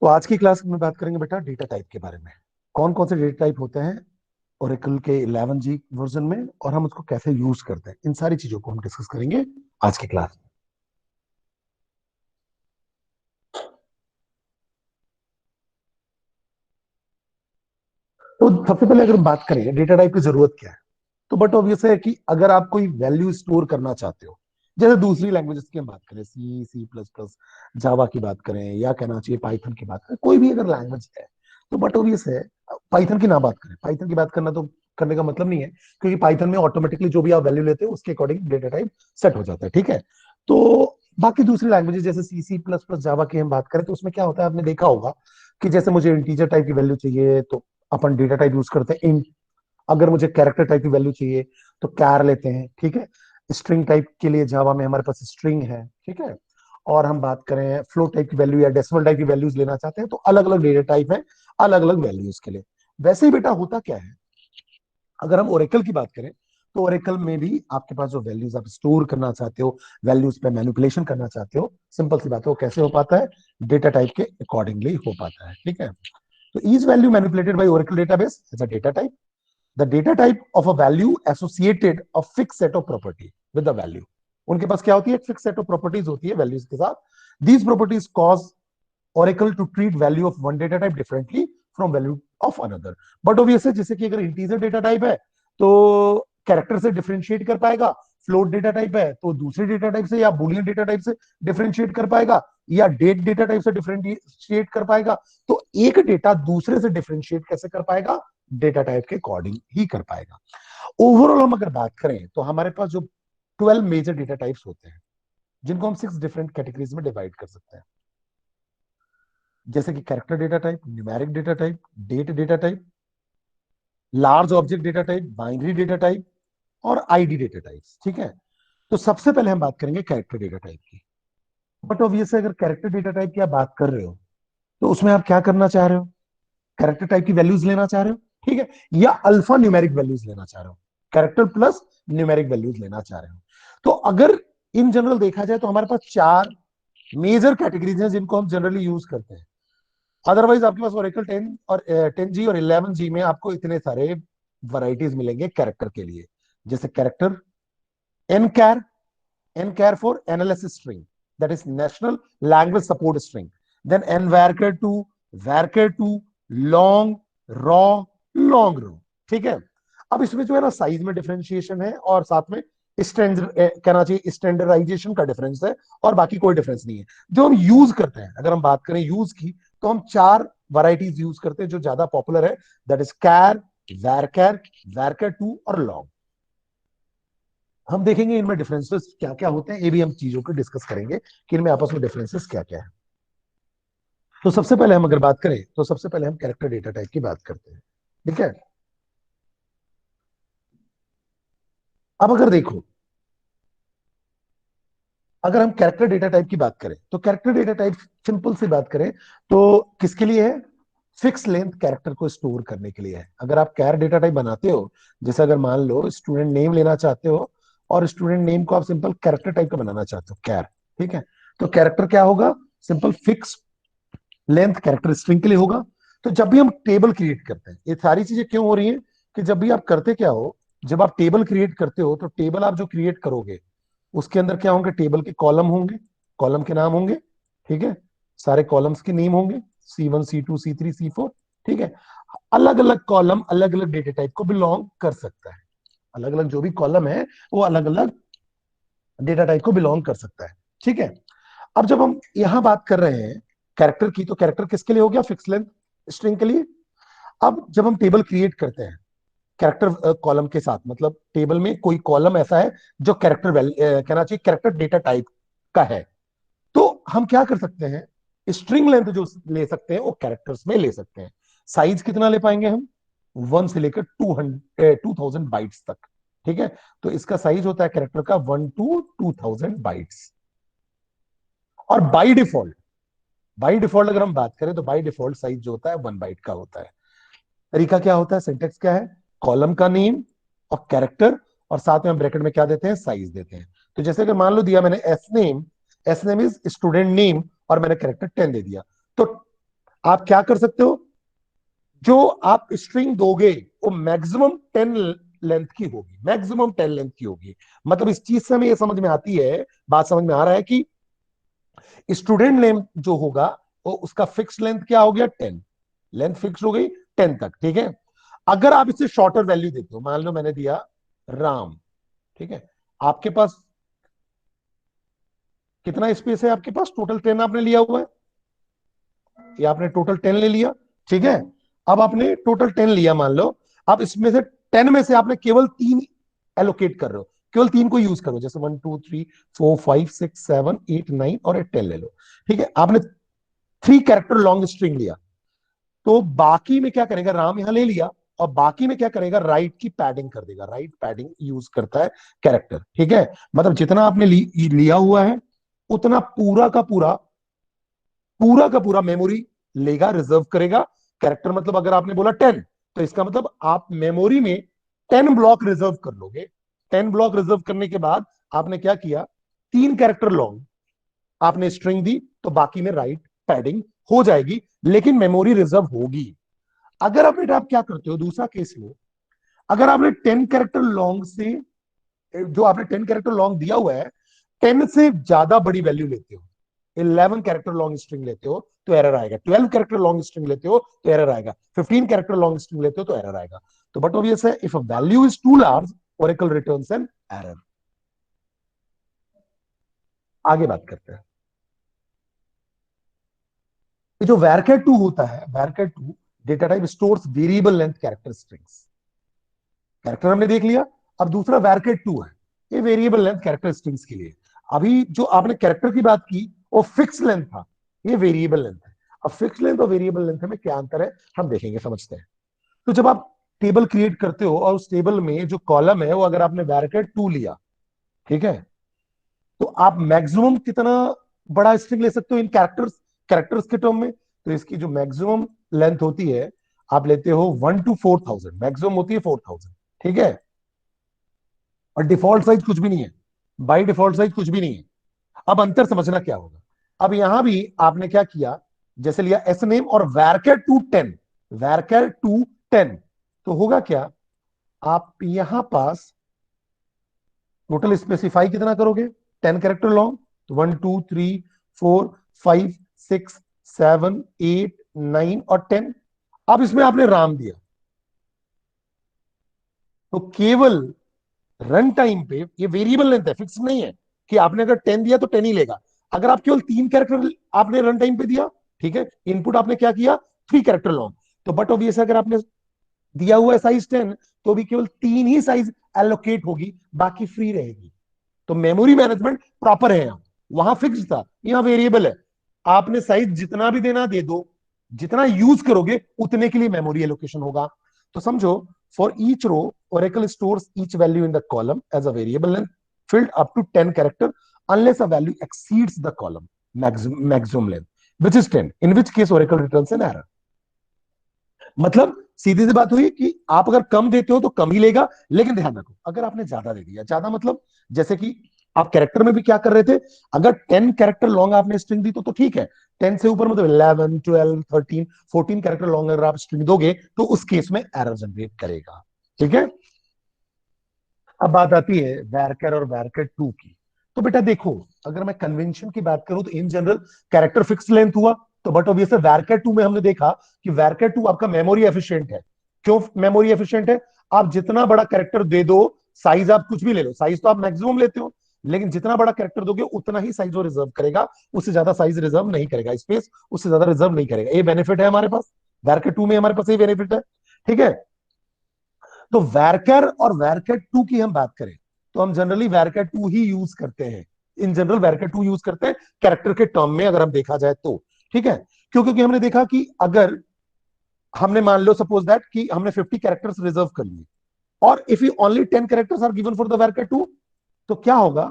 तो आज की क्लास में बात करेंगे बेटा डेटा टाइप के बारे में। कौन कौन से डेटा टाइप होते हैं ओरेकल के 11G वर्जन में, और हम उसको कैसे यूज करते हैं, इन सारी चीजों को हम डिस्कस करेंगे आज की क्लास में। तो सबसे पहले अगर हम बात करें डेटा टाइप की जरूरत क्या है, तो बट ऑब्वियस है कि अगर आप कोई वैल्यू स्टोर करना चाहते हो, जैसे दूसरी लैंग्वेजेस की हम बात करें, C++, जावा की बात करें, या कहना चाहिए पाइथन की बात करें, कोई भी अगर लैंग्वेज है, तो बट ऑब्वियस है पाइथन की ना बात करें। पाइथन की बात करना तो करने का मतलब नहीं है, क्योंकि पाइथन में ऑटोमेटिकली जो भी आप वैल्यू लेते हो उसके अकॉर्डिंग डेटा टाइप सेट हो जाता है। ठीक है। तो बाकी दूसरी लैंग्वेजेस जैसे C++, जावा की हम बात करें, तो उसमें क्या होता है, आपने देखा होगा कि जैसे मुझे इंटीजर टाइप की वैल्यू चाहिए तो अपन डेटा टाइप यूज करते हैं। अगर मुझे कैरेक्टर टाइप की वैल्यू चाहिए तो कैर लेते हैं। ठीक है। स्ट्रिंग टाइप के लिए जावा में हमारे पास स्ट्रिंग है। ठीक है। और हम बात करें फ्लोट टाइप की वैल्यू या डेसिमल टाइप की वैल्यूज लेना चाहते हैं, तो अलग अलग डेटा टाइप है, अलग अलग वैल्यूज के लिए। वैसे ही बेटा होता क्या है, अगर हम ओरेकल की बात करें, तो ओरेकल में भी आपके पास जो वैल्यूज आप स्टोर करना चाहते हो, वैल्यूज पे मैनिपुलेशन करना चाहते हो, सिंपल सी बात है, वो कैसे हो पाता है, डेटा टाइप के अकॉर्डिंगली हो पाता है। ठीक है। तो each value manipulated by Oracle database as a data type, the data type of a value associated a fix set of property with the value. उनके पास क्या होती है, एक फिक्स सेट ऑफ प्रॉपर्टीज होती है वैल्यूज के साथ। These properties cause Oracle to treat value of one data type differently from value of another. But obvious है, जैसे कि अगर इंटीजर डेटा टाइप है तो कैरेक्टर से डिफरेंशिएट कर पाएगा, फ्लोट डेटा टाइप है तो दूसरे डेटा टाइप से या बुलियन डेटा टाइप से डिफरेंशिएट कर पाएगा, या डेट डेटा टाइप से डिफरेंशिएट कर पाएगा। तो एक डेटा दूसरे से डिफरेंशिएट कैसे कर पाएगा, डेटा टाइप के अकॉर्डिंग ही कर पाएगा। ओवरऑल हम अगर बात करें तो हमारे पास जो 12 मेजर डेटा टाइप्स होते हैं, जिनको हम 6 डिफरेंट कैटेगरीज में डिवाइड कर सकते हैं, जैसे कि character data type, numeric data type, date data type, large object data type, binary data type, और आईडी डेटा टाइप। ठीक है। तो सबसे पहले हम बात करेंगे कैरेक्टर डेटा टाइप की। बट ऑब्वियस है, अगर कैरेक्टर डेटा टाइप की आप बात कर रहे हो, तो उसमें आप क्या करना चाह रहे हो, कैरेक्टर टाइप की वैल्यूज लेना चाह रहे हो। ठीक है। या अल्फा न्यूमेरिक वैल्यूज लेना चाह रहे हो, कैरेक्टर प्लस न्यूमेरिक वैल्यूज लेना चाह रहे हो। तो अगर इन जनरल देखा जाए तो हमारे पास चार मेजर कैटेगरीज हैं जिनको हम जनरली यूज करते हैं। अदरवाइज आपके पास ओरेकल 10 और 10G और 11G में आपको इतने सारे वैरायटीज मिलेंगे कैरेक्टर के लिए। जैसे character N char, N char for analysis string, that is national language support string. Then N varchar two, varchar two, long, raw, long raw. ठीक है। अब इसमें जो है ना साइज में डिफरेंशिएशन है, और साथ में स्टैंडर्ड कहना चाहिए स्टैंडर्डाइजेशन का डिफरेंस है, और बाकी कोई डिफरेंस नहीं है। जो हम यूज करते हैं, अगर हम बात करें यूज की, तो हम चार वैरायटीज यूज करते हैं जो ज्यादा पॉपुलर है, दैट इज कैर, वैरकर, वैरकर टू और लॉन्ग। हम देखेंगे इनमें डिफरेंसेस क्या क्या होते हैं, ये भी हम चीजों को डिस्कस करेंगे कि इनमें आपस में डिफरेंसेस क्या क्या है। तो सबसे पहले हम अगर बात करें, तो सबसे पहले हम कैरेक्टर डेटा टाइप की बात करते हैं। ठीक है। अब अगर देखो, अगर हम कैरेक्टर डेटा टाइप की बात करें, तो कैरेक्टर डेटा टाइप सिंपल सी बात करें तो किसके लिए है, फिक्स लेंथ कैरेक्टर को स्टोर करने के लिए है। अगर आप कैर डेटा टाइप बनाते हो, जैसे अगर मान लो स्टूडेंट नेम लेना चाहते हो, और स्टूडेंट नेम को आप सिंपल कैरेक्टर टाइप का बनाना चाहते हो, कैर। ठीक है। तो कैरेक्टर क्या होगा, simple fix length character string के लिए होगा। तो जब भी हम टेबल क्रिएट करते हैं, ये सारी चीजें क्यों हो रही हैं, कि जब भी आप करते क्या हो, जब आप टेबल क्रिएट करते हो, तो टेबल आप जो क्रिएट करोगे उसके अंदर क्या होंगे, टेबल के कॉलम होंगे, कॉलम के नाम होंगे। ठीक है। सारे कॉलम्स के नेम होंगे, C1, C2, C3, C4। ठीक है। अलग अलग कॉलम अलग अलग डेटा टाइप को बिलोंग कर सकता है। अलग अलग जो भी कॉलम है वो अलग अलग डेटा टाइप को बिलोंग कर सकता है। ठीक है। अब जब हम यहां बात कर रहे हैं कैरेक्टर की, तो कैरेक्टर किसके लिए हो गया, फिक्स लेंथ स्ट्रिंग के लिए। अब जब हम टेबल क्रिएट करते हैं कैरेक्टर कॉलम के साथ, मतलब टेबल में कोई कॉलम ऐसा है जो कैरेक्टर कहना चाहिए कैरेक्टर डेटा टाइप का है, तो हम क्या कर सकते हैं, स्ट्रिंग लेंथ जो ले सकते हैं वो कैरेक्टर्स में ले सकते हैं। साइज कितना ले पाएंगे हम, 1 से लेकर 2000 बाइट्स तक। ठीक है। तो इसका साइज होता है कैरेक्टर का 1 to 2000 बाइट्स। और बाई डिफॉल्ट अगर हम बात करें, तो बाई डिफॉल्ट साइज जो होता है 1 बाइट का होता है। तरीका क्या होता है, सिंटेक्स क्या है, कॉलम का नेम और कैरेक्टर, और साथ में हम ब्रैकेट में क्या देते हैं, साइज देते हैं। तो जैसे अगर मान लो दिया मैंने S name, S name is student name, और मैंने कैरेक्टर 10 दे दिया, तो आप क्या कर सकते हो, जो आप स्ट्रिंग दोगे वो मैक्सिमम 10 लेंथ की होगी, मैक्सिमम 10 लेंथ की होगी। मतलब इस चीज से हमें ये समझ में आती है, बात समझ में आ रहा है कि स्टूडेंट नेम जो होगा वो उसका फिक्स लेंथ क्या हो गया, 10, लेंथ फिक्स हो गई 10 तक, ठीक है। अगर आप इसे शॉर्टर वैल्यू देते हो, मान लो मैंने दिया राम, ठीक है, आपके पास कितना स्पेस है, आपके पास टोटल 10 आपने लिया हुआ है, ये आपने टोटल 10 ले लिया, ठीक है। अब आपने टोटल 10 लिया मान लो, अब इसमें से 10 में से आपने केवल 3 एलोकेट कर रहे हो, केवल 3 को यूज करो, जैसे 1 2 3 4 5 6 7 8 9 और 10 ले लो, ठीक है। आपने 3 कैरेक्टर लॉन्ग स्ट्रिंग लिया, तो बाकी में क्या करेगा, राम यहां ले लिया, और बाकी में क्या करेगा, राइट की पैडिंग कर देगा, राइट पैडिंग यूज करता है कैरेक्टर, ठीक है। मतलब जितना आपने लिया हुआ है उतना पूरा का पूरा मेमोरी लेगा, रिजर्व करेगा। कैरेक्टर मतलब अगर आपने बोला 10, तो इसका मतलब आप मेमोरी में 10 ब्लॉक रिजर्व कर लोगे। 10 ब्लॉक रिजर्व करने के बाद आपने क्या किया, 3 कैरेक्टर लॉन्ग आपने स्ट्रिंग दी, तो बाकी में राइट पैडिंग हो जाएगी, लेकिन मेमोरी रिजर्व होगी। अगर आप क्या करते हो दूसरा केस में, अगर आपने 10 कैरेक्टर लॉन्ग से, जो आपने 10 कैरेक्टर लॉन्ग दिया हुआ है, 10 से ज्यादा बड़ी वैल्यू लेते हो, 11 कैरेक्टर लॉन्ग स्ट्रिंग लेते हो तो एरर आएगा, 12 कैरेक्टर लॉन्ग स्ट्रिंग लेते हो तो एरर आएगा, 15 कैरेक्टर लॉन्ग स्ट्रिंग लेते हो तो एरर आएगा। तो बट ऑब्वियस है, if a value is too large, Oracle returns an error. आगे बात करते हैं। ये जो varchar 2 होता है, varchar 2 data type stores variable length character strings. Character हमने देख लिया, अब दूसरा varchar 2 है, ये वेरिएबल लेंथ कैरेक्टर स्ट्रिंग्स के लिए। अभी जो आपने कैरेक्टर की बात की वो फिक्स लेंथ था, ये वेरिएबल लेंथ है। अब फिक्स लेंथ और वेरिएबल लेंथ में क्या अंतर है, हम देखेंगे, समझते हैं। तो जब आप टेबल क्रिएट करते हो और उस टेबल में जो कॉलम है वो अगर आपने varchar 2 लिया, ठीक है, तो आप मैक्सिमम कितना बड़ा स्ट्रिंग ले सकते हो इन कैरेक्टर्स के टर्म में। तो इसकी जो मैक्सिमम लेंथ होती है, आप लेते हो 1 to 4,000, मैक्सिमम होती है 4,000, ठीक है। और डिफॉल्ट साइज कुछ भी नहीं है, बाई डिफॉल्ट साइज कुछ भी नहीं है। अब अंतर समझना क्या होगा, अब यहां भी आपने क्या किया, जैसे लिया एस नेम और varchar 2 10, varchar 2 10, तो होगा क्या, आप यहां पास टोटल स्पेसिफाई कितना करोगे, 10 कैरेक्टर लॉन्ग, तो 1 2 3 4 5 6 7 8 9 और 10। अब इसमें आपने राम दिया, तो केवल रन टाइम पे, ये वेरिएबल लेंथ है, फिक्स नहीं है कि आपने अगर 10 दिया तो 10 ही लेगा। अगर आप केवल 3 कैरेक्टर आपने रन टाइम पे दिया, ठीक है, इनपुट आपने क्या किया, 3 कैरेक्टर लॉन्ग, तो बट ऑब्वियस अगर आपने दिया हुआ है साइज 10, तो भी केवल 3 ही साइज एलोकेट होगी, बाकी फ्री रहेगी। तो मेमोरी मैनेजमेंट प्रॉपर है यहाँ, वहां फिक्स था, यहाँ वेरिएबल है। आपने साइज जितना भी देना दे दो, जितना यूज करोगे उतने के लिए मेमोरी एलोकेशन होगा। तो समझो, for each row Oracle stores each value in the column as a variable length filled up to 10 character unless a value exceeds the column maximum length, which is 10, in which case Oracle returns an error। मतलब सीधी सी बात हुई कि आप अगर कम देते हो तो कम ही लेगा, लेकिन ध्यान रखो अगर आपने ज्यादा दे दिया, ज्यादा मतलब जैसे कि आप कैरेक्टर में भी क्या कर रहे थे, अगर 10 कैरेक्टर लॉन्ग आपने स्ट्रिंग दी तो ठीक है, 10 से ऊपर मतलब 11 12 13 14 कैरेक्टर लॉन्ग अगर आप स्ट्रिंग दोगे तो उस केस में एरर जनरेट करेगा, ठीक है। अब बात आती है वैरकर और वैरकर 2 की। तो बेटा देखो, अगर मैं कन्वेंशन की बात करूं तो in general character fix length हुआ, तो बट ऑब्वियस वैरकर 2 में हमने देखा कि वैरकर 2 आपका मेमोरी एफिशिएंट है। क्यों मेमोरी एफिशिएंट है, आप जितना बड़ा कैरेक्टर दे दो, साइज आप कुछ भी ले लो, साइज तो आप मैक्सिमम लेते हो, लेकिन जितना बड़ा कैरेक्टर दोगे उतना ही साइज वो रिजर्व करेगा, उससे ज्यादा साइज रिजर्व नहीं करेगा, स्पेस उससे ज्यादा रिजर्व नहीं करेगा। ये बेनिफिट है हमारे पास, वैरकर 2 में हमारे पास ये बेनिफिट है, ठीक है। तो वैरकर और वैरकर 2 की हम बात करें तो हम जनरली वैरकर 2 ही यूज करते हैं, इन जनरल वैरकर 2 यूज करते हैं कैरेक्टर के टर्म में, अगर हम देखा जाए तो, ठीक है। क्यों, क्योंकि हमने देखा कि अगर हमने मान लो सपोज दैट कि हमने 50 कैरेक्टर्स रिजर्व कर लिए, और if you only 10 characters are given for the varchar 2, तो क्या होगा,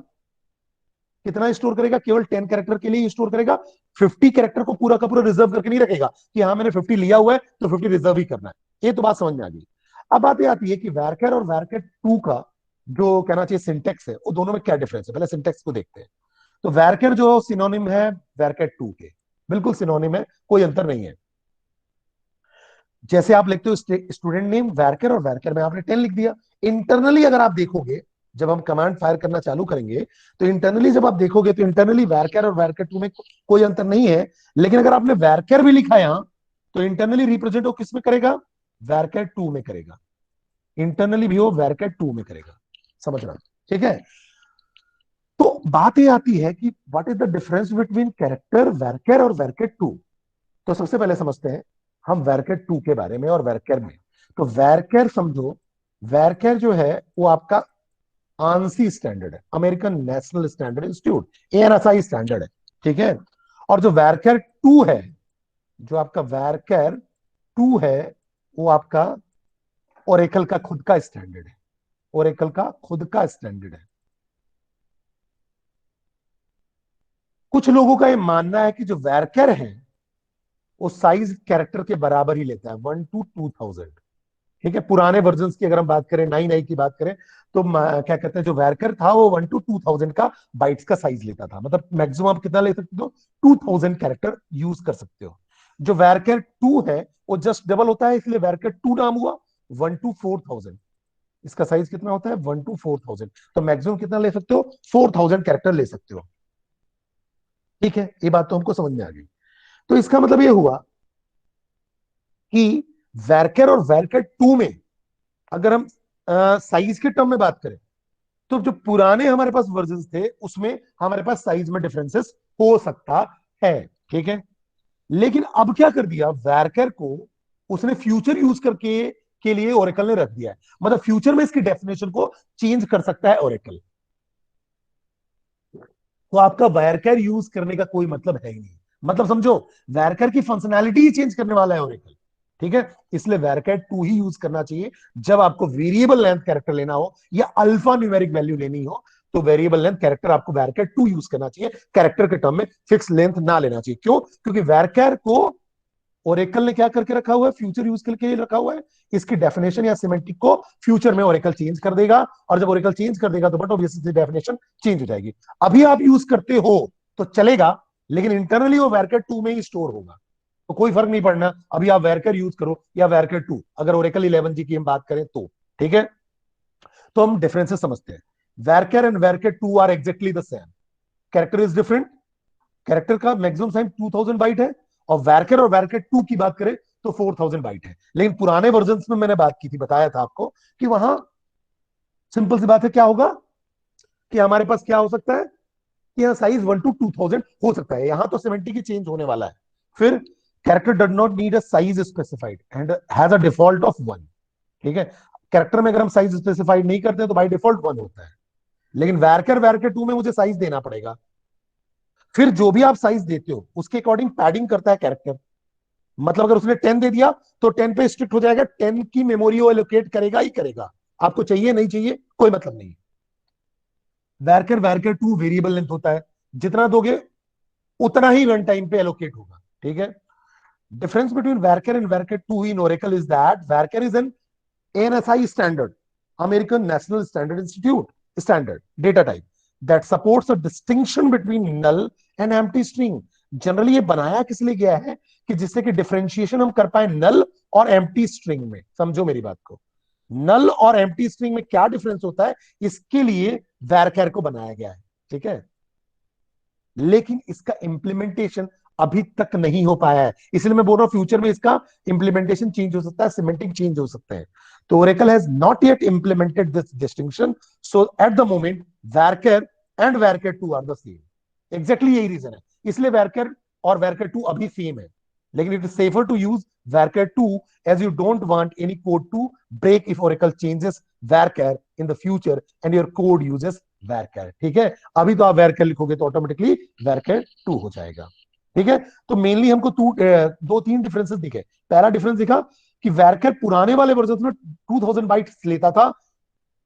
कितना स्टोर करेगा, केवल 10 कैरेक्टर के लिए ही स्टोर करेगा, 50 कैरेक्टर को पूरा का पूरा रिजर्व करके नहीं रखेगा कि हाँ मैंने 50 लिया हुआ है तो 50 रिजर्व ही करना है। ये तो बात समझ में आ गई। अब बात ये आती है कि वैरकर और वैरकर 2 का जो कहना चाहिए सिंटेक्स है, वो दोनों में क्या डिफरेंस है, पहले सिंटेक्स को देखते हैं। तो वैरकर जो सिनोनिम है वैरकर 2 के, बिल्कुल सिनोनिम है, कोई अंतर नहीं है। जैसे आप लिखते हो स्टूडेंट नेम वैरकर, और वैरकर में आपने 10 लिख दिया। इंटरनली अगर आप देखोगे, जब हम कमांड फायर करना चालू करेंगे, तो इंटरनली जब आप देखोगे तो इंटरनली वैरकर और वैरकर 2 में कोई अंतर नहीं है। लेकिन अगर आपने वैरकर भी लिखा यहां, तो इंटरनली रिप्रेजेंट वो किस में करेगा? वैरकर 2 में करेगा। इंटरनली भी वो वैरकर 2 में करेगा। समझना, ठीक है? तो बात ये आती है कि what is the difference between character varchar और वैरकर 2। तो सबसे पहले समझते हैं हम वैरकर 2 के बारे में और वैरकर में। तो वैरकर समझो, वैरकर जो है वो आपका आंसी स्टैंडर्ड है, American national standard institute, ANSI standard है, ठीक है? और जो वैरकर 2 है, जो आपका वैरकर 2 है, वो आपका ओरेकल का खुद का स्टैंडर्ड है। ओरेकल का खुद का स्टैंडर्ड है। कुछ लोगों का ये मानना है कि जो वैरकर है वो साइज कैरेक्टर के बराबर ही लेता है, 1 to 2000। ठीक है, पुराने वर्जन की अगर हम बात करें, 9 की बात करें, तो क्या कहते हैं, जो वैरकर था वो 1 to 2000 का बाइट्स का साइज लेता था। मतलब मैक्सिमम आप कितना ले सकते हो? 2000 कैरेक्टर यूज कर सकते हो। जो वैरकर 2 है वो जस्ट डबल होता है, इसलिए वैरकर 2 नाम हुआ। 1 to 4000 इसका साइज कितना होता है? 1 to 4000। तो मैक्सिमम कितना ले सकते हो? 4000 कैरेक्टर ले सकते हो। ठीक है, ये बात तो हमको समझ में आ गई। तो इसका मतलब ये हुआ कि वैरकर और वैरकर 2 में अगर हम साइज के टर्म में बात करें, तो जो पुराने हमारे पास वर्जन थे उसमें हमारे पास साइज में डिफरेंसेस हो सकता है। ठीक है, लेकिन अब क्या कर दिया, वैरकर को उसने फ्यूचर यूज करके के लिए ओरेकल ने रख दिया है। मतलब फ्यूचर में इसकी डेफिनेशन को चेंज कर सकता है ओरेकल। तो आपका वैरकर यूज करने का कोई मतलब है ही नहीं। मतलब समझो, वैरकर की फंक्शनैलिटी ही चेंज करने वाला है ओरेकल। ठीक है, इसलिए वैरकर 2 ही यूज करना चाहिए जब आपको वेरिएबल लेंथ कैरेक्टर लेना हो या अल्फा न्यूमेरिक वैल्यू लेनी हो। तो वेरिएबल लेंथ कैरेक्टर आपको वैरकर 2 यूज करना चाहिए, कैरेक्टर के टर्म में फिक्स लेंथ ना लेना चाहिए। क्यों? क्योंकि वैरकर को ओरेकल ने क्या करके रखा हुआ है? फ्यूचर यूज के लिए रखा हुआ है। इसकी डेफिनेशन या सिमेंटिक को फ्यूचर में ओरेकल चेंज कर देगा, और जब ओरेकल चेंज कर देगा तो बट ऑब्वियसली डेफिनेशन चेंज हो जाएगी। अभी आप यूज करते हो तो चलेगा, लेकिन इंटरनली वो वैरकर 2 में ही स्टोर होगा। तो कोई फर्क नहीं पड़ना अभी आप वैरकर यूज करो या वैरकर 2, अगर ओरेकल 11G की हम बात करें तो। ठीक है, तो हम डिफरेंसेस समझते हैं। Varchar and varchar 2 are exactly the same. Character is different. Character का मैक्सिमम साइज 2000 बाइट है, और वैरकर और वैरकर 2 की बात करें तो 4000 बाइट है। लेकिन पुराने वर्जन में मैंने बात की थी, बताया था आपको कि वहां सिंपल सी बात है, क्या होगा कि हमारे पास क्या हो सकता है कि यहाँ साइज 1 to 2000 हो सकता है। यहां तो 70 की चेंज होने वाला है। फिर character does not need a size specified and has a default of 1। ठीक है, कैरेक्टर में अगर हम साइज स्पेसिफाइड नहीं करते हैं तो बाई डिफॉल्ट 1 होता है। लेकिन वैरकर वैरकर 2 में मुझे साइज देना पड़ेगा। फिर जो भी आप साइज देते हो उसके अकॉर्डिंग पैडिंग करता है कैरेक्टर। मतलब अगर उसने 10 दे दिया तो 10 पे स्ट्रिक्ट हो जाएगा, 10 की मेमोरी वो एलोकेट करेगा ही करेगा। आपको चाहिए नहीं चाहिए कोई मतलब नहीं। वैरकर वैरकर 2 वेरिएबल लेंथ होता है, जितना दोगे उतना ही रन टाइम पे एलोकेट होगा। ठीक है, difference between varchar and varchar 2 in Oracle is that varchar is an ANSI standard, American National Standard Institute standard data type that supports a distinction between null and empty string। Generally ये बनाया किस लिए गया है कि जिससे कि differentiation हम कर पाए नल और एम्प्टी स्ट्रिंग में। समझो मेरी बात को, नल और एम्प्टी स्ट्रिंग में क्या डिफरेंस होता है, इसके लिए वैरकर को बनाया गया है। ठीक है, लेकिन इसका इंप्लीमेंटेशन अभी तक नहीं हो पाया है, इसलिए मैं बोल रहा हूं फ्यूचर में इसका इंप्लीमेंटेशन चेंज हो सकता है, सिमेंटिक चेंज हो सकते हैं। तो Oracle has not yet implemented this distinction, so at the moment varchar and varchar 2 are the same. Exactly यही रीजन है, इसलिए वैरकर और वैरकर 2 अभी सेम है। लेकिन it is safer to use varchar 2 as you don't want any code to break if Oracle changes varchar in the future and your code uses varchar। ठीक है, अभी तो आप varchar लिखोगे तो ऑटोमेटिकली varchar 2 हो जाएगा। ठीक है, तो मेनली हमको दो तीन डिफरेंसेस दिखे। पहला डिफरेंस दिखा कि varchar पुराने वाले वर्जन में 2000 बाइट्स लेता था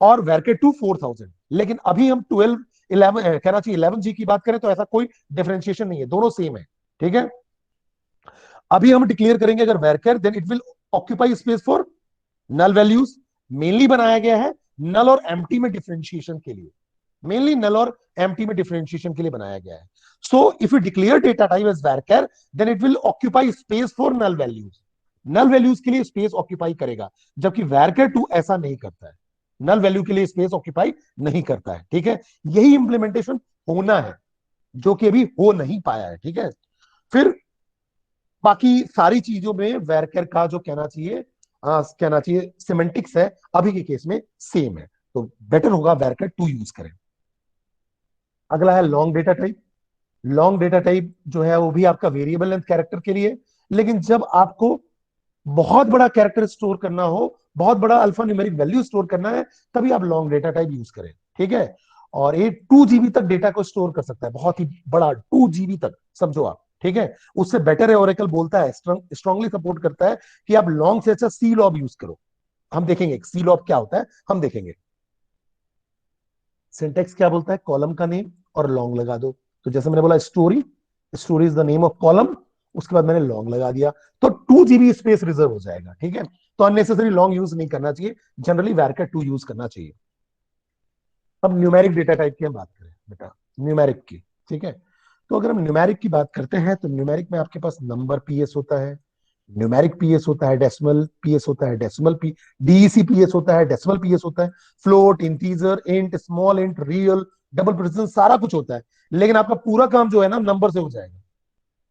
और varchar 2 4000। लेकिन अभी हम 12 11 कहना चाहिए 11G की बात करें तो ऐसा कोई डिफरेंशिएशन नहीं है, दोनों सेम है। ठीक है, अभी हम डिक्लेयर करेंगे अगर varchar, then it will occupy space for null values. Mainly बनाया गया है नल और एम्प्टी में डिफरेंशिएशन के लिए, मेनली नल और एम्प्टी में डिफरेंशिएशन के लिए बनाया गया है। So if you declare data type as varchar, then it will occupy space for null values. Null values के लिए स्पेस ऑक्यूपाई करेगा, जबकि varchar 2 ऐसा नहीं करता है, नल वैल्यू के लिए स्पेस ऑक्यूपाई नहीं करता है। ठीक है, यही इंप्लीमेंटेशन होना है, जो कि अभी हो नहीं पाया है। ठीक है, फिर बाकी सारी चीजों में वैरकर का जो कहना चाहिए, कहना चाहिए सिमेंटिक्स है, अभी के केस में सेम है, तो बेटर होगा वैरकर 2 यूज करें। अगला है long data type. Long data type जो है वो भी आपका वेरिएबल लेंथ कैरेक्टर के लिए, लेकिन जब आपको बहुत बड़ा कैरेक्टर स्टोर करना हो, बहुत बड़ा अल्फा न्यूमेरिक वैल्यू स्टोर करना है, तभी आप लॉन्ग डेटा टाइप यूज करें। ठीक है, और ये 2 GB तक डेटा को स्टोर कर सकता है, बहुत ही बड़ा 2 GB तक समझो आप। ठीक है, उससे बेटर है, ओरेकल बोलता है, स्ट्रांगली सपोर्ट करता है कि आप लॉन्ग से अच्छा सी लॉब यूज करो। हम देखेंगे सी लॉब क्या होता है, हम देखेंगे। सिंटेक्स क्या बोलता है, कॉलम का नेम और लॉन्ग लगा दो। तो जैसे मैंने बोला story, story is the name of column, उसके बाद मैंने लॉन्ग लगा दिया, तो 2 GB स्पेस रिजर्व हो जाएगा। ठीक है, तो अननेसेसरी लॉन्ग यूज नहीं करना चाहिए, जनरली वैरकर 2 यूज करना चाहिए। अब न्यूमेरिक डेटा टाइप की हम बात करें बेटा, न्यूमेरिक की। ठीक है, तो अगर हम न्यूमेरिक की बात करते हैं तो न्यूमेरिक में आपके पास नंबर पीएस होता है, न्यूमेरिक पीएस होता है, डेसिमल पीएस होता है, डेसिमल पी डीईसी पीएस होता है, डेसिमल पीएस होता है, float, integer, int, small int, real, double precision, सारा कुछ होता है। लेकिन आपका पूरा काम जो है ना नंबर से हो जाएगा,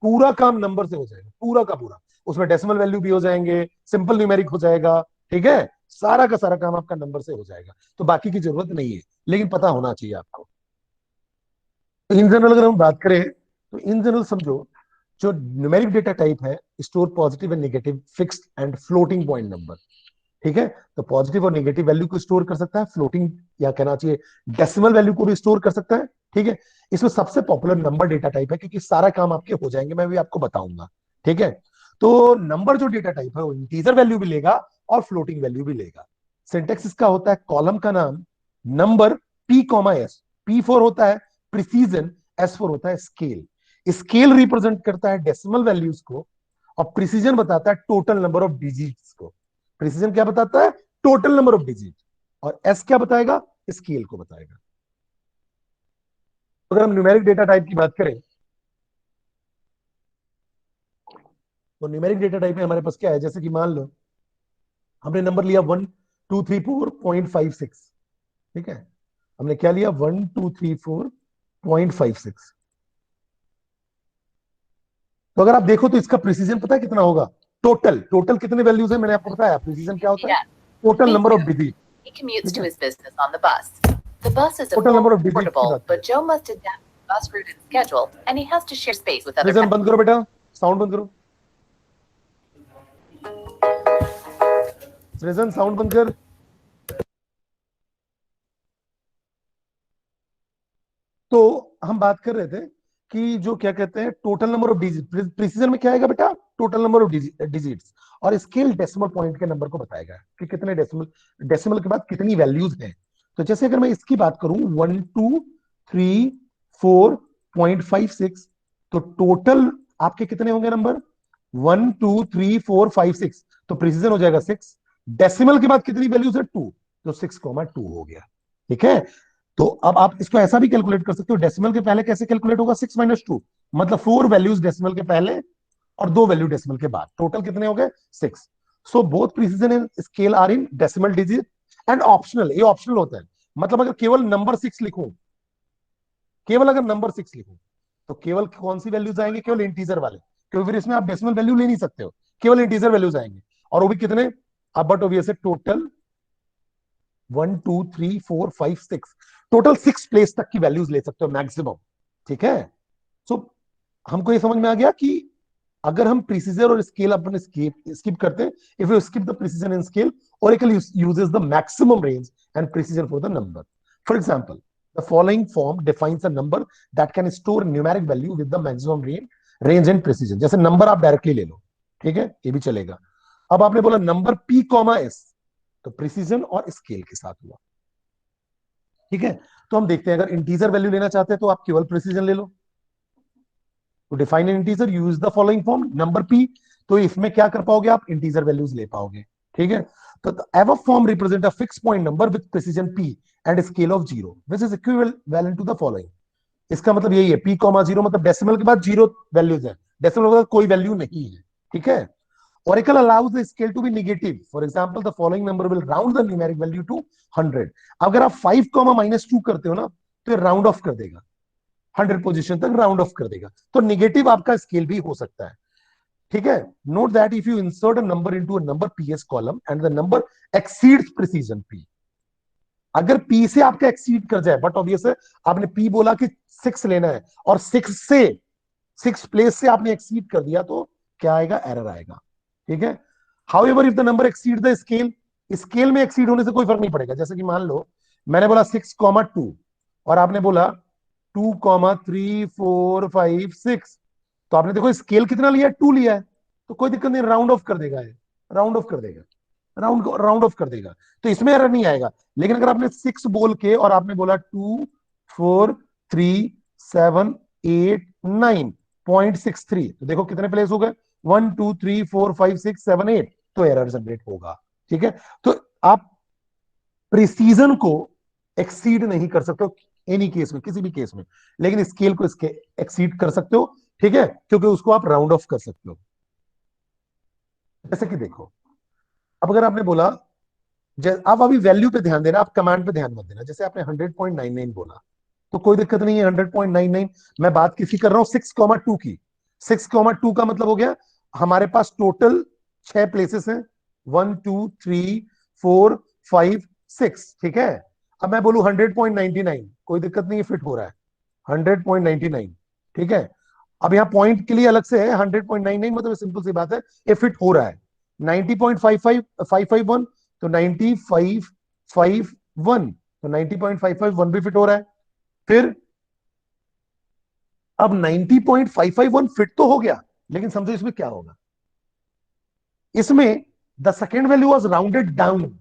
पूरा काम नंबर से हो जाएगा, पूरा का पूरा। उसमें डेसिमल वैल्यू भी हो जाएंगे, सिंपल न्यूमेरिक हो जाएगा। ठीक है, सारा का सारा काम आपका नंबर से हो जाएगा, तो बाकी की जरूरत नहीं है, लेकिन पता होना चाहिए आपको। तो इन जनरल अगर हम बात करें, तो इन जनरल समझो, जो न्यूमेरिक डेटा टाइप है, store positive and negative, fixed and floating point number. ठीक है, तो पॉजिटिव और नेगेटिव वैल्यू को स्टोर कर सकता है, फ्लोटिंग या कहना चाहिए डेसिमल वैल्यू को भी स्टोर कर सकता है। ठीक है, इसमें सबसे पॉपुलर नंबर डेटा टाइप है, क्योंकि सारा काम आपके हो जाएंगे, मैं भी आपको बताऊंगा। ठीक है, तो नंबर जो डेटा टाइप है वो इंटीजर वैल्यू भी लेगा और फ्लोटिंग वैल्यू भी लेगा। सिंटेक्स इसका होता है, कॉलम का नाम number P comma S, P four होता है प्रिसीजन, एस फोर होता है स्केल। स्केल रिप्रेजेंट करता है डेसिमल वैल्यूज को, और प्रिसीजन बताता है टोटल नंबर ऑफ डिजिट्स को। प्रिसीजन क्या बताता है, टोटल नंबर ऑफ डिजिट, और एस क्या बताएगा, स्केल को बताएगा। तो अगर हम न्यूमेरिक डेटा टाइप की बात करें, तो न्यूमेरिक डेटा टाइप में हमारे पास क्या है, जैसे कि मान लो हमने नंबर लिया 1234.56। ठीक है, हमने क्या लिया, 1234.56। तो अगर आप देखो तो इसका प्रिसीजन पता है कितना होगा, टोटल टोटल कितने वैल्यूज है, मैंने आपको बताया प्रिसीजन क्या होता है, Yeah, total me number of too. Digit. He commutes ठीक to है, his business on the bus. The bus is total number of digit की affordable, बात but करें। Joe must adapt the bus route and schedule, and he has to share space with other precision बंद करो बेटा, sound बंद करो, precision sound बंद कर। तो हम बात कर रहे थे कि जो क्या कहते हैं total number of digit, precision में क्या आएगा बेटा, टोटल नंबर ऑफ डिजिट्स, और स्केल डेसिमल पॉइंट के नंबर को बताएगा कि कितने डेसिमल, डेसिमल के बाद कितनी वैल्यूज हैं। तो जैसे अगर मैं इसकी बात करूं 1234.56, तो टोटल आपके कितने होंगे नंबर, 123456, तो प्रिसीजन हो जाएगा 6। डेसिमल के बाद कितनी वैल्यूज है, 2, तो 6,2 हो गया। ठीक है, तो अब आप इसको ऐसा भी कैलकुलेट कर सकते हो, डेसिमल के पहले कैसे कैलकुलेट होगा, 6 - 2, मतलब 4 वैल्यूज डेसिमल के पहले और 2 वैल्यू डेसिमल के बाद, टोटल कितने हो गए, 6। So both precision and scale are in decimal digit and optional, ये ऑप्शनल होता है, मतलब अगर केवल नंबर 6 लिखूं, केवल अगर नंबर 6 लिखूं, तो केवल कौन सी वैल्यूज आएंगे, केवल इंटीजर वाले, क्योंकि फिर इसमें आप डेसिमल वैल्यू ले नहीं सकते हो, केवल इंटीजर वैल्यूज आएंगे, और वो भी कितने, अब but obviously total 1 2 3 4 5 6, total 6 place तक की वैल्यूज ले सकते हो मैक्सिमम। ठीक है, सो हमको ये समझ में आ गया कि अगर हम प्रिसीजन और स्केल अपन स्किप करते हैं, if you skip the precision and scale, Oracle uses the maximum range and precision for the number. For example, the following form defines a number that can store numeric value with the maximum range and precision. जैसे number आप directly ले लो, ठीक है, ये भी चलेगा। अब आपने बोला नंबर p, s, तो प्रिसीजन और स्केल के साथ हुआ। ठीक है, तो हम देखते हैं, अगर इंटीजर वैल्यू लेना चाहते हैं तो आप केवल प्रिसीजन ले लो। तो define integer, use the following form, number P, तो इसमें क्या कर पाओगे आप, इंटीजर वैल्यूज ले पाओगे। ठीक है, तो ever form represent a fix point number with precision P and scale of 0 which is equivalent to the following. इसका मतलब यही है, p, 0 मतलब डेसिमल के बाद 0 वैल्यूज है, डेसिमल के बाद कोई वैल्यू नहीं है। ठीक है, Oracle allows the scale to be negative. For example, the following number will round the numeric value to 100. अगर आप 5 -2 करते हो ना तो राउंड ऑफ कर देगा, 100 पोजीशन तक राउंड ऑफ कर देगा, तो नेगेटिव आपका स्केल भी हो सकता है, ठीक है। Note that if you insert a number into a number PS column and the number exceeds precision P, अगर पी से आपका एक्सीड कर जाए, बट ऑब्वियस है आपने पी बोला कि 6 लेना है और 6 प्लेस से आपने एक्सीड कर दिया तो क्या आएगा, एरर आएगा, ठीक है। However if the number exceed the scale, scale में एक्सीड होने से कोई फर्क नहीं पड़ेगा। जैसे कि मान लो मैंने बोला 6,2 और आपने बोला 2,3,4,5,6, तो आपने देखो स्केल कितना लिया है, 2 लिया है, तो कोई दिक्कत नहीं, राउंड ऑफ कर देगा, राउंड ऑफ कर देगा, राउंड ऑफ कर देगा, तो इसमें एरर नहीं आएगा। लेकिन अगर आपने 6 बोल के और आपने बोला 2,4,3,7,8,9.63, तो देखो कितने प्लेस हो गए, 1 2 3 4 5 6 7 8, तो एरर जनरेट होगा, ठीक है। तो आप प्रिसीजन को एक्सीड नहीं कर सकते हो एनी केस में, किसी भी केस में, लेकिन स्केल को इसके एक्सीड कर सकते हो, ठीक है, क्योंकि उसको आप राउंड ऑफ कर सकते हो। जैसे कि देखो, अब अगर आपने बोला, आप अभी वैल्यू पे ध्यान देना, आप कमांड पे ध्यान मत देना। जैसे आपने 100.99 बोला तो कोई दिक्कत नहीं है, 100.99, मैं बात किसी कर रहा हूं 6,2 की। 6,2 का मतलब हो गया हमारे पास टोटल 6 प्लेसेस हैं, 1 2 3 4 5 6, ठीक है। अब मैं बोलू 100.99, कोई दिक्कत नहीं है, फिट हो रहा है 100.99, ठीक है। अब यहाँ पॉइंट के लिए अलग से है 100.99, मतलब सिंपल सी बात है, ये फिट हो रहा है। 90.551 तो 9551, तो 90.551 भी फिट हो रहा है। फिर अब 90.551 फिट तो हो गया, लेकिन समझो इसमें क्या होगा, इसमें the second value was rounded down,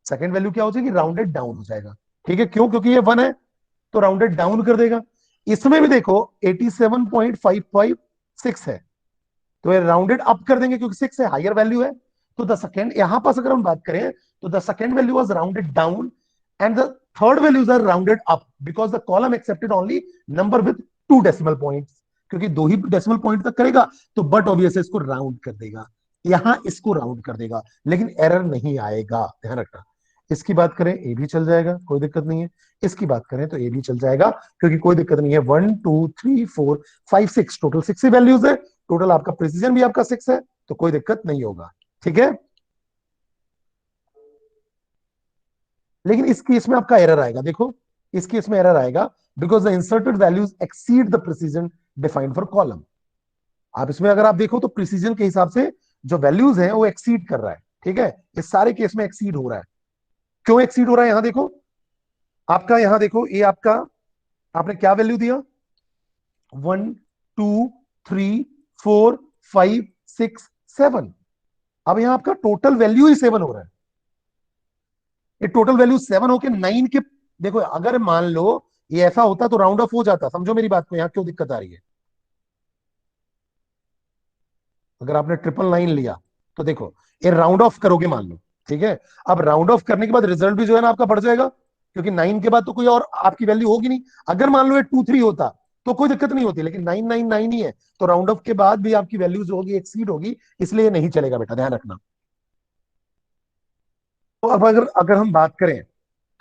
second value क्या हो जाएगी, राउंडेड डाउन हो जाएगा, ठीक है। क्यों, क्योंकि ये 1 है तो राउंडेड डाउन कर देगा। इसमें भी देखो 87.556 है, तो ये राउंडेड अप कर देंगे क्योंकि 6 है, हायर वैल्यू है। तो द सेकेंड, यहां पास अगर हम बात करें तो the second value was rounded down and the third values are rounded up because the column accepted only number with 2 decimal points, क्योंकि 2 ही डेसिमल पॉइंट तक करेगा तो बट ऑब्वियस इसको राउंड कर देगा, यहां इसको राउंड कर देगा, लेकिन एरर नहीं आएगा, ध्यान रखना। इसकी बात करें ए भी चल जाएगा, कोई दिक्कत नहीं है। इसकी बात करें तो ए भी चल जाएगा, क्योंकि कोई दिक्कत नहीं है। 1 2 3 4 5 6 टोटल 6 ही वैल्यूज है, टोटल आपका प्रिसीजन भी आपका 6 है, तो कोई दिक्कत नहीं होगा, ठीक है। लेकिन इस केस में आपका एरर आएगा, देखो इस केस में एरर आएगा because the inserted values exceed the precision defined for column. आप इसमें अगर आप देखो तो प्रिसीजन के हिसाब से जो वैल्यूज हैं वो एक्सीड कर रहा है, ठीक है। इस सारे केस में एक्सीड हो रहा है। क्यों एक्सीड हो रहा है, यहां देखो, आपका यहां देखो, ये आपका आपने क्या वैल्यू दिया, 1 2 3 4 5 6 7, अब यहां आपका टोटल वैल्यू ही 7 हो रहा है। ये टोटल वैल्यू 7 होके 9 के, देखो अगर मान लो ये ऐसा होता तो राउंड ऑफ हो जाता, समझो मेरी बात को, यहां क्यों दिक्कत आ रही है। अगर आपने 999 लिया तो देखो ये राउंड ऑफ करोगे मान लो, ठीक है। अब राउंड ऑफ करने के बाद रिजल्ट भी जो है ना आपका बढ़ जाएगा, क्योंकि 9 के बाद तो कोई और आपकी वैल्यू होगी नहीं। अगर मान लो ये 2 3 होता तो कोई दिक्कत नहीं होती, लेकिन 999 ही है, तो राउंड ऑफ के बाद भी आपकी वैल्यू जो होगी एक्सीड होगी, इसलिए नहीं चलेगा बेटा, ध्यान रखना। तो अब अगर अगर हम बात करें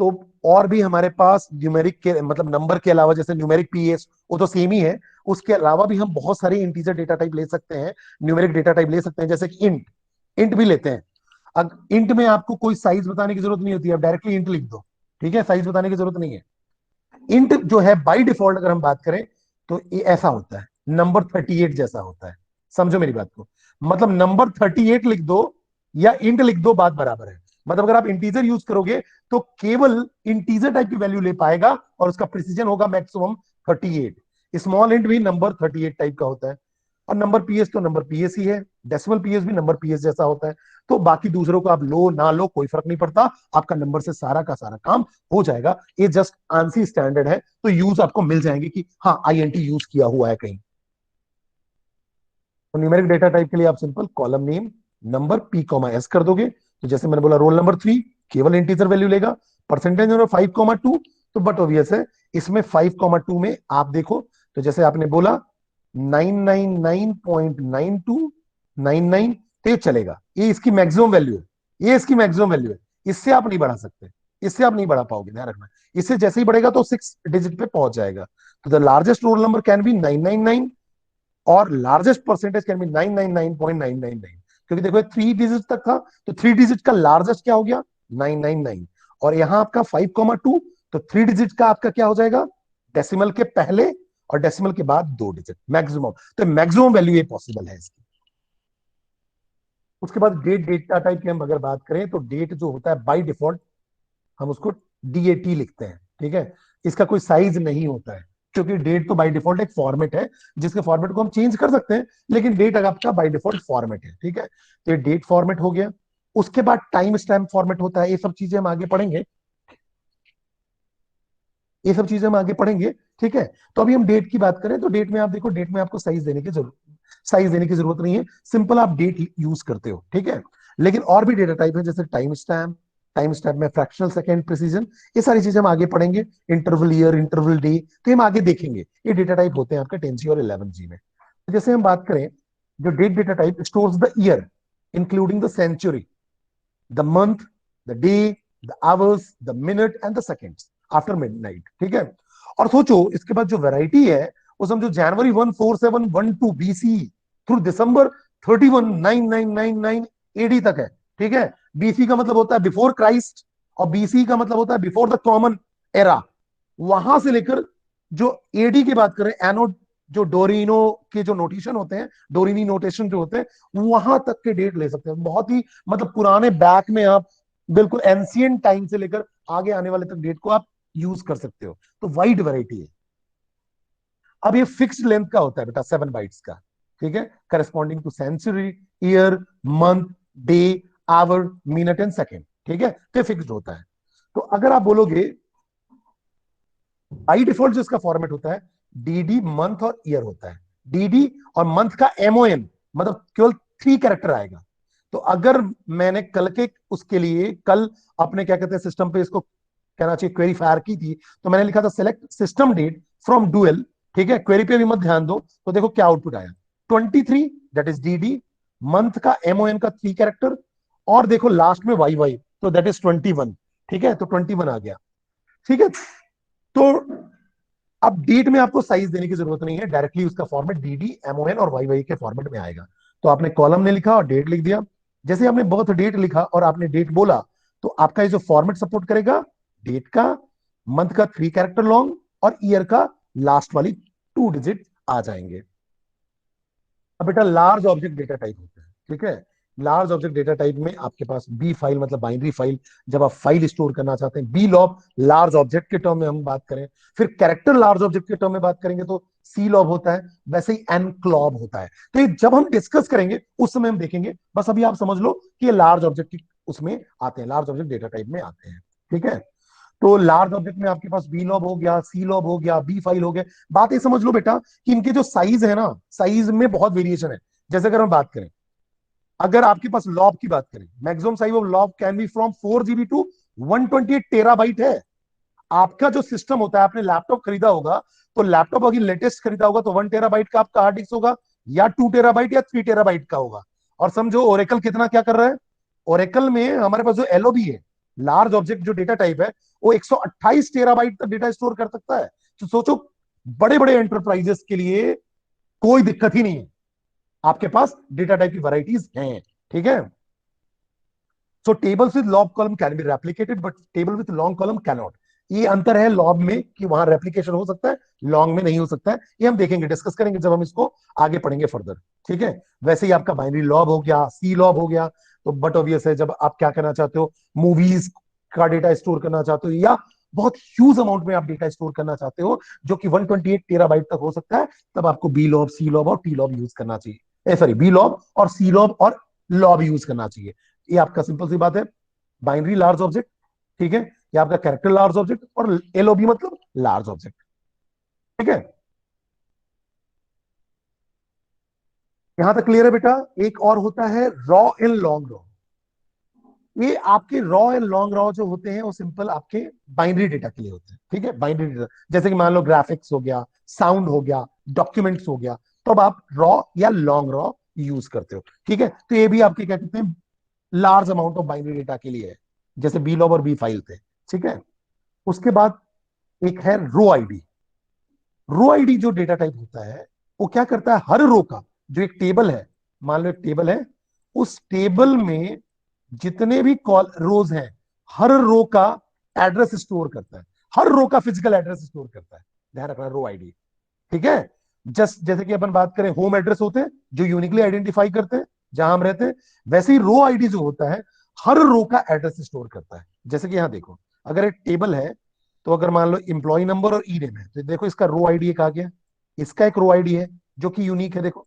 तो और भी हमारे पास न्यूमेरिक के मतलब नंबर के अलावा, जैसे न्यूमेरिक पीएस वो तो सेम ही है, उसके अलावा भी हम बहुत सारे इंटीजर डेटा टाइप ले सकते हैं, न्यूमेरिक डेटा टाइप ले सकते हैं, जैसे कि इंट, इंट भी लेते हैं। अब इंट में आपको कोई साइज बताने की जरूरत नहीं होती है, आप डायरेक्टली इंट लिख दो, ठीक है, साइज बताने की जरूरत नहीं है। इंट जो है बाय डिफॉल्ट अगर हम बात करें तो ये ऐसा होता है, नंबर 38 जैसा होता है, समझो मेरी बात को, मतलब नंबर 38 लिख दो या इंट लिख दो, बात बराबर है। मतलब अगर आप इंटीजर यूज करोगे तो केवल इंटीजर टाइप की वैल्यू ले पाएगा और उसका प्रिसीजन होगा मैक्सिमम 38। स्मॉल इंट भी नंबर 38 टाइप का होता है, और नंबर पीएस तो नंबर पीएस ही है, डेसिमल पीएस भी नंबर पीएस जैसा होता है। तो बाकी दूसरों को आप लो ना लो कोई फर्क नहीं पड़ता, आपका नंबर से सारा का सारा काम हो जाएगा। ये जस्ट आंसी स्टैंडर्ड है, तो यूज आपको मिल जाएंगे कि हाँ आईएनटी यूज किया हुआ है कहीं। तो न्यूमेरिक डेटा टाइप के लिए आप simple column name number P comma S कर दोगे, तो जैसे मैंने बोला रोल नंबर 3 केवल इंटीजर वैल्यू लेगा, परसेंटेज नंबर 5,2, तो बट ऑब्वियस है इसमें 5,2 में आप देखो, तो जैसे आपने बोला 999.9299 तो ये चलेगा, ये इसकी मैक्सिमम वैल्यू है, ये इसकी मैक्सिमम वैल्यू है, इससे आप नहीं बढ़ा सकते, इससे आप नहीं बढ़ा पाओगे, ध्यान रखना। इससे जैसे ही बढ़ेगा तो 6 डिजिट पे पहुंच जाएगा। तो the largest roll number can be 999 और लार्जेस्ट परसेंटेज कैन बी 999.999, क्योंकि देखो 3 डिजिट तक था, तो 3 डिजिट का लार्जेस्ट क्या हो गया 999, और यहां आपका 5,2, तो 3 डिजिट का आपका क्या हो जाएगा, डेसिमल के पहले और डेसिमल के बाद 2 डिजिट मैक्सिमम, तो मैक्सिमम वैल्यू ये पॉसिबल है इसकी। उसके बाद डेट, डेटा टाइप की हम अगर बात करें तो डेट जो होता है बाय डिफॉल्ट हम उसको DAT लिखते हैं, ठीक है। इसका कोई साइज नहीं होता है, क्योंकि डेट तो बाय डिफॉल्ट एक फॉर्मेट है, जिसके फॉर्मेट को हम चेंज कर सकते हैं, लेकिन डेट आपका बाय डिफॉल्ट फॉर्मेट है, ठीक है। तो ये डेट फॉर्मेट हो गया। उसके बाद टाइम स्टैम्प फॉर्मेट होता है, ये सब चीजें हम आगे पढ़ेंगे, ये सब चीजें हम आगे पढ़ेंगे, ठीक है। तो अभी हम डेट की बात करें तो डेट में आप देखो, डेट में आपको साइज देने की जरूरत नहीं है, सिंपल आप डेट यूज करते हो, ठीक है। लेकिन और भी डेटा टाइप है, जैसे टाइम स्टैम्प में फ्रैक्शनल सेकेंड प्रिसीजन, ये सारी चीजें हम आगे पढ़ेंगे, इंटरवल ईयर, इंटरवल डे, तो हम आगे देखेंगे, ये डेटा टाइप होते हैं आपके 10G और 11G में। तो जैसे हम बात करें, जो date data type stores the year including the century, the month, the day, the hours, the minute and the seconds after midnight, ठीक है। और सोचो इसके बाद जो वैरायटी है वो समझो January 1, 4, 7, 1, 2 BC through December 31, 9999 AD तक है, ठीक है। BC का मतलब होता है बिफोर क्राइस्ट, और BC का मतलब होता है बिफोर द कॉमन एरा। वहां से लेकर जो AD की बात करें, एनो जो डोरिनो के जो नोटेशन होते हैं, डोरिनी नोटेशन जो होते हैं, वहां तक के डेट ले सकते हैं, बहुत ही मतलब पुराने बैक में आप बिल्कुल एंशियंट टाइम से लेकर आगे आने वाले तक डेट को आप यूज कर सकते हो। तो वाइड वैरायटी है। अब ये फिक्स्ड लेंथ का होता है बेटा, 7 बाइट्स का, ठीक है, corresponding to century, year, month, day, hour, minute and second, ठीक है, तो फिक्स्ड होता है। तो अगर आप बोलोगे बाई डिफॉल्ट जो इसका फॉर्मेट होता है, DD मंथ और ईयर होता है। DD और मंथ का MON मतलब केवल 3 कैरेक्टर आएगा। तो अगर मैंने कल के उसके लिए कल अपने क्या कहते हैं सिस्टम पे इसको कहना चाहिए क्वेरी फायर की थी, तो मैंने लिखा था select system date from dual, ठीक है, क्वेरी पे भी मत ध्यान दो, तो देखो क्या आउटपुट आया, 23, दैट इज DD, मंथ का MON का 3 कैरेक्टर, और देखो लास्ट में YY, तो दैट इज 21, ठीक है, तो 21 आ गया, ठीक है। तो अब डेट में आपको साइज देने की जरूरत नहीं है, डायरेक्टली उसका फॉर्मेट DD, MON और YY के फॉर्मेट में आएगा। तो आपने कॉलम ने लिखा और डेट लिख दिया, जैसे आपने बर्थ डेट लिखा और आपने डेट बोला, तो आपका ये जो फॉर्मेट सपोर्ट करेगा, डेट का, मंथ का 3 कैरेक्टर लॉन्ग, और ईयर का लास्ट वाली 2 डिजिट आ जाएंगे। अब बेटा लार्ज ऑब्जेक्ट डेटा टाइप होता है, ठीक है। लार्ज ऑब्जेक्ट डेटा टाइप में आपके पास बी फाइल मतलब बाइनरी फाइल, जब आप फाइल स्टोर करना चाहते हैं, बी लॉब लार्ज ऑब्जेक्ट के टर्म में हम बात करें, फिर कैरेक्टर लार्ज ऑब्जेक्ट के टर्म में बात करेंगे तो सी लॉब होता है, वैसे ही एन क्लॉब होता है। तो ये जब हम डिस्कस करेंगे उस समय हम देखेंगे, बस अभी आप समझ लो कि ये लार्ज ऑब्जेक्ट उसमें आते हैं, लार्ज ऑब्जेक्ट डेटा टाइप में आते हैं, ठीक है। तो लार्ज ऑब्जेक्ट में आपके पास बी लॉब हो गया, सी लॉब हो गया, बी फाइल हो गया। बात ये समझ लो बेटा कि इनके जो साइज है ना, साइज में बहुत वेरिएशन है। जैसे अगर हम बात करें, अगर आपके पास लॉब की बात करें, maximum size of LOB can be from 4 GB to 128 TB है। आपका जो सिस्टम होता है, आपने लैपटॉप खरीदा होगा, तो लैपटॉप अगर लेटेस्ट खरीदा होगा तो 1 TB का आपका हार्ड डिस्क होगा, या 2 TB या 3 TB का होगा। और समझो ओरेकल कितना क्या कर रहा है, ओरेकल में हमारे पास जो LOB है, लार्ज ऑब्जेक्ट जो डेटा टाइप है, वो 128 TB तक डेटा स्टोर कर सकता है। तो सोचो बड़े बड़े एंटरप्राइजेस के लिए कोई दिक्कत ही नहीं है, आपके पास डेटा टाइप की वैरायटीज हैं, ठीक है। So tables with long column can be replicated but table with long column can not. ये अंतर है लॉब में कि वहां रेप्लिकेशन हो सकता है, लॉन्ग में नहीं हो सकता है। ये हम देखेंगे, डिस्कस करेंगे जब हम इसको आगे पढ़ेंगे फर्दर, ठीक है। वैसे ही आपका बाइनरी लॉब हो गया, सी लॉब हो गया, तो बट ऑब्वियस है जब आप क्या करना चाहते हो, मूवीज का डेटा स्टोर करना चाहते हो, या बहुत ह्यूज अमाउंट में आप डेटा स्टोर करना चाहते हो जो कि 128 TB तक हो सकता है, तब आपको बी लॉब, सी लॉब और टी लॉब यूज करना चाहिए, सॉरी बी लॉब और सी लॉब और लॉब यूज करना चाहिए। ये आपका सिंपल सी बात है। बाइनरी लार्ज ऑब्जेक्ट, ठीक है, ये आपका कैरेक्टर लार्ज ऑब्जेक्ट, और LOB मतलब लार्ज ऑब्जेक्ट, ठीक है। यहां तक क्लियर है बेटा। एक और होता है रॉ एंड लॉन्ग रॉ। ये आपके रॉ एंड लॉन्ग रॉ जो होते हैं वो सिंपल आपके बाइनरी डेटा के लिए होते हैं, ठीक है, बाइनरी डेटा, जैसे कि मान लो ग्राफिक्स हो गया, साउंड हो गया, डॉक्यूमेंट्स हो गया, तो अब आप रॉ या लॉन्ग रॉ यूज करते हो, ठीक है। तो ये भी आपके क्या कहते हैं, large amount of binary data के लिए है, जैसे बी लॉग और बी फाइल थे, ठीक है। उसके बाद एक है रो आईडी। रो आईडी जो डेटा टाइप होता है, वो क्या करता है, हर रो का, जो एक टेबल है, मान लो एक टेबल है, उस टेबल में जितने भी कॉल रोज हैं, हर रो का एड्रेस स्टोर करता है, हर रो का फिजिकल एड्रेस स्टोर करता है। ध्यान रखना, रो आईडी, ठीक है। जस्ट जैसे कि अपन बात करें, होम एड्रेस होते हैं जो यूनिकली आइडेंटिफाई करते हैं जहां हम रहते हैं, वैसे ही रो आईडी जो होता है, हर रो का एड्रेस स्टोर करता है। जैसे कि यहां देखो, अगर एक टेबल है, तो अगर मान लो एम्प्लॉय नंबर और ई नेम है, तो देखो इसका रो आईडी एक आ गया, इसका एक रो आईडी है जो कि यूनिक है, देखो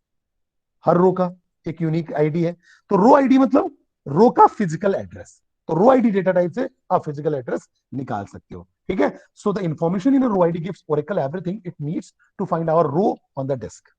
हर रो का एक यूनिक आईडी है। तो रो आईडी मतलब रो का फिजिकल एड्रेस। तो रो आईडी डेटा टाइप से आप फिजिकल एड्रेस निकाल सकते हो, ठीक है। So the information in row ID gives Oracle everything it needs to find our row on the disc.